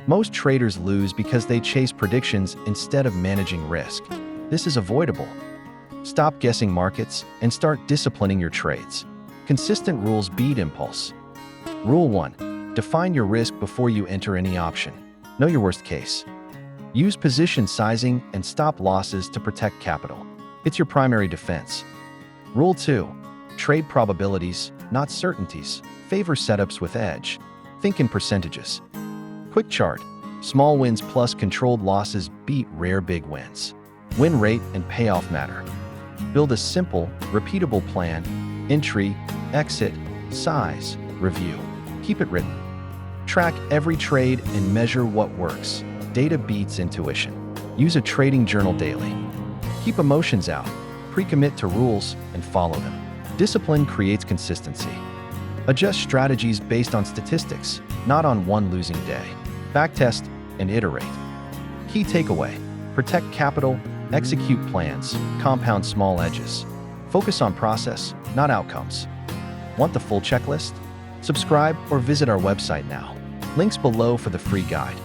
Most traders lose because they chase predictions instead of managing risk. This is avoidable. Stop guessing markets and start disciplining your trades. Consistent rules beat impulse. Rule 1. Define your risk before you enter any option. Know your worst case. Use position sizing and stop losses to protect capital. It's your primary defense. Rule 2. Trade probabilities, not certainties. Favor setups with edge. Think in percentages. Quick chart. Small wins plus controlled losses beat rare big wins. Win rate and payoff matter. Build a simple, repeatable plan. Entry, exit, size, review. Keep it written. Track every trade and measure what works. Data beats intuition. Use a trading journal daily. Keep emotions out. Pre-commit to rules and follow them. Discipline creates consistency. Adjust strategies based on statistics, not on one losing day. Backtest and iterate. Key takeaway: protect capital, execute plans, compound small edges. Focus on process, not outcomes. Want the full checklist? Subscribe or visit our website now. Links below for the free guide.